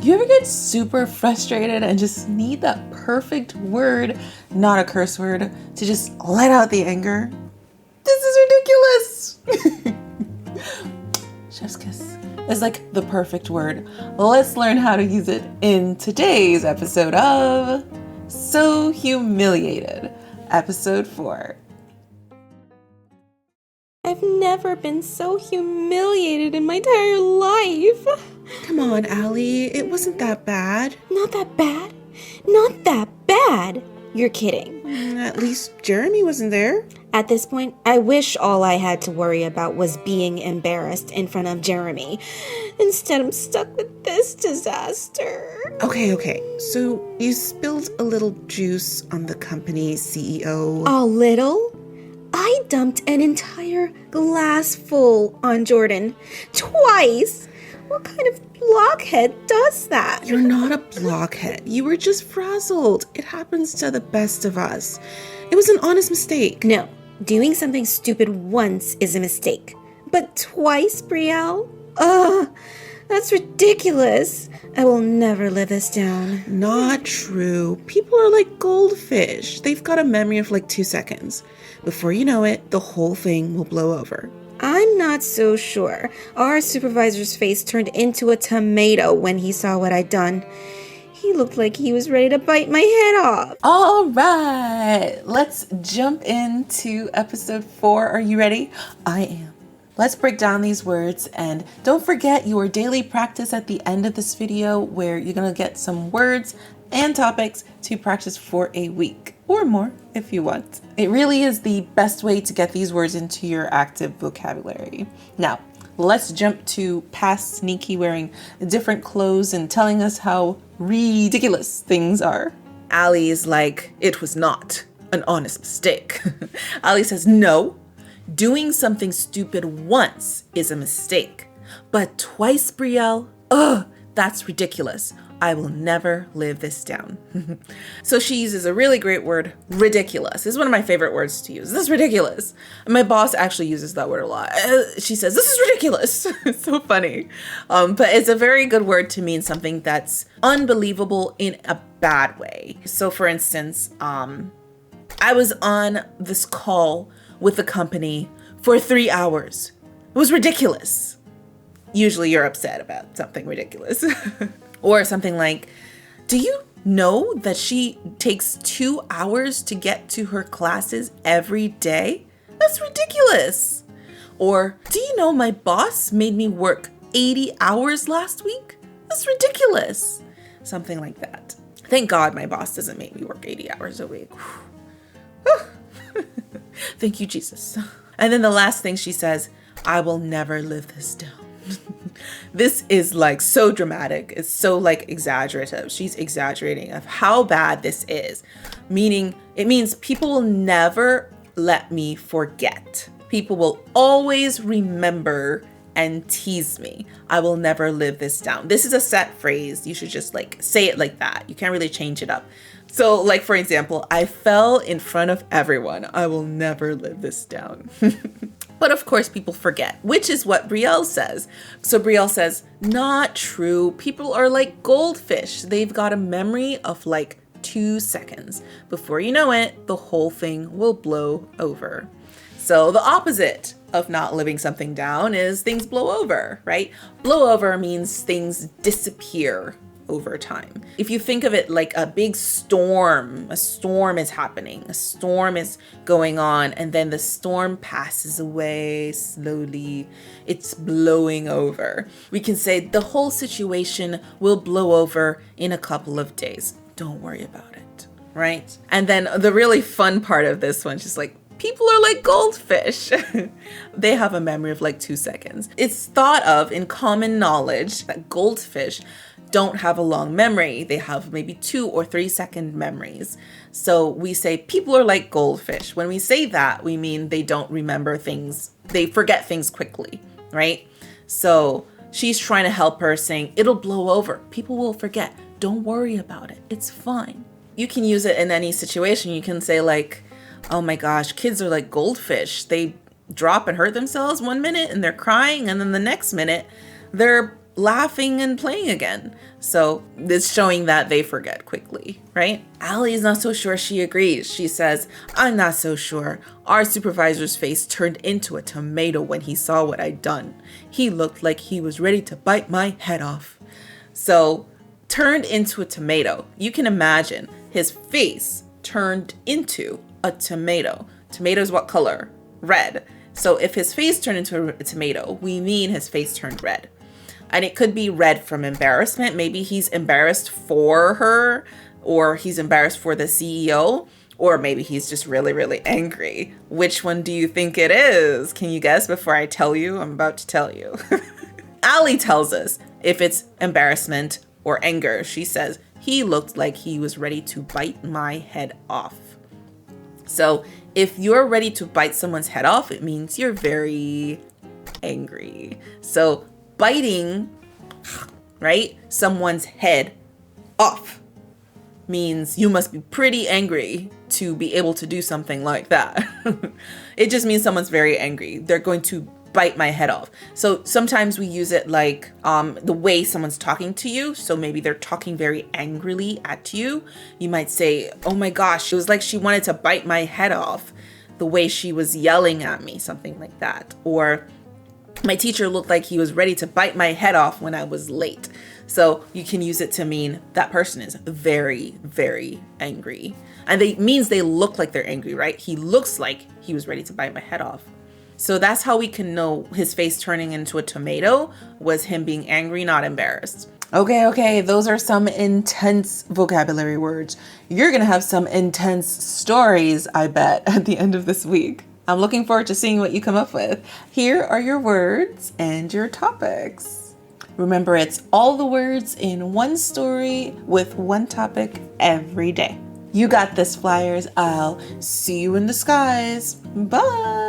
You ever get super frustrated and just need that perfect word, not a curse word, to just let out the anger? This is ridiculous. Chef's kiss is like the perfect word. Let's learn how to use it in today's episode of So Humiliated, episode 4. I've never been so humiliated in my entire life. Come on, Allie. It wasn't that bad. Not that bad? Not that bad? You're kidding. At least Jeremy wasn't there. At this point, I wish all I had to worry about was being embarrassed in front of Jeremy. Instead, I'm stuck with this disaster. Okay. So you spilled a little juice on the company's CEO. A little? I dumped an entire glass full on Jordan. Twice! What kind of blockhead does that? You're not a blockhead. You were just frazzled. It happens to the best of us. It was an honest mistake. No, doing something stupid once is a mistake. But twice, Brielle? Ugh, that's ridiculous. I will never live this down. Not true. People are like goldfish. They've got a memory of like 2 seconds. Before you know it, the whole thing will blow over. I'm not so sure. Our supervisor's face turned into a tomato when he saw what I'd done. He looked like he was ready to bite my head off. All right, let's jump into episode 4. Are you ready? I am. Let's break down these words, and don't forget your daily practice at the end of this video where you're gonna get some words and topics to practice for a week or more if you want. It really is the best way to get these words into your active vocabulary. Now, let's jump to past Sneaky wearing different clothes and telling us how ridiculous things are. Allie is like, it was not an honest mistake. Allie says, no, doing something stupid once is a mistake, but twice, Brielle, that's ridiculous. I will never live this down. So she uses a really great word, ridiculous. This is one of my favorite words to use. This is ridiculous. My boss actually uses that word a lot. She says, this is ridiculous. It's so funny. But it's a very good word to mean something that's unbelievable in a bad way. So for instance, I was on this call with the company for 3 hours. It was ridiculous. Usually you're upset about something ridiculous. Or something like, do you know that she takes 2 hours to get to her classes every day? That's ridiculous. Or, do you know my boss made me work 80 hours last week? That's ridiculous. Something like that. Thank God my boss doesn't make me work 80 hours a week. Thank you, Jesus. And then the last thing she says, I will never live this down. This is like so dramatic. It's so like exaggerative. She's exaggerating of how bad this is. Meaning it means people will never let me forget. People will always remember and tease me. I will never live this down. This is a set phrase. You should just like say it like that. You can't really change it up. So like, for example, I fell in front of everyone. I will never live this down. But of course people forget, which is what Brielle says. So Brielle says, not true. People are like goldfish. They've got a memory of like 2 seconds. Before you know it, the whole thing will blow over. So the opposite of not living something down is things blow over, right? Blow over means things disappear over time. If you think of it like a big storm, a storm is happening, a storm is going on, and then the storm passes away slowly. It's blowing over. We can say the whole situation will blow over in a couple of days. Don't worry about it, right? And then the really fun part of this one, just like, people are like goldfish. They have a memory of like 2 seconds. It's thought of in common knowledge that goldfish don't have a long memory. They have maybe 2 or 3 second memories. So we say people are like goldfish. When we say that, we mean they don't remember things. They forget things quickly, right? So she's trying to help her saying it'll blow over. People will forget. Don't worry about it. It's fine. You can use it in any situation. You can say like, oh my gosh, kids are like goldfish. They drop and hurt themselves 1 minute and they're crying. And then the next minute they're laughing and playing again. So it's showing that they forget quickly, right? Allie is not so sure she agrees. She says, I'm not so sure. Our supervisor's face turned into a tomato when he saw what I'd done. He looked like he was ready to bite my head off. So turned into a tomato. You can imagine his face turned into a tomato. Tomato is what color? Red. So if his face turned into a tomato, we mean his face turned red. And it could be red from embarrassment. Maybe he's embarrassed for her, or he's embarrassed for the CEO, or maybe he's just really, really angry. Which one do you think it is? Can you guess before I tell you? I'm about to tell you. Allie tells us if it's embarrassment or anger. She says, he looked like he was ready to bite my head off. So if you're ready to bite someone's head off, it means you're very angry. So biting, right, someone's head off means you must be pretty angry to be able to do something like that. It just means someone's very angry. They're going to bite my head off. So sometimes we use it like the way someone's talking to you. So maybe they're talking very angrily at you. You might say, oh my gosh, it was like she wanted to bite my head off the way she was yelling at me, something like that. Or my teacher looked like he was ready to bite my head off when I was late. So you can use it to mean that person is very, very angry. And it means they look like they're angry, right? He looks like he was ready to bite my head off. So that's how we can know his face turning into a tomato was him being angry, not embarrassed. Okay, those are some intense vocabulary words. You're gonna have some intense stories, I bet, at the end of this week. I'm looking forward to seeing what you come up with. Here are your words and your topics. Remember, it's all the words in one story with one topic every day. You got this, Flyers. I'll see you in the skies. Bye.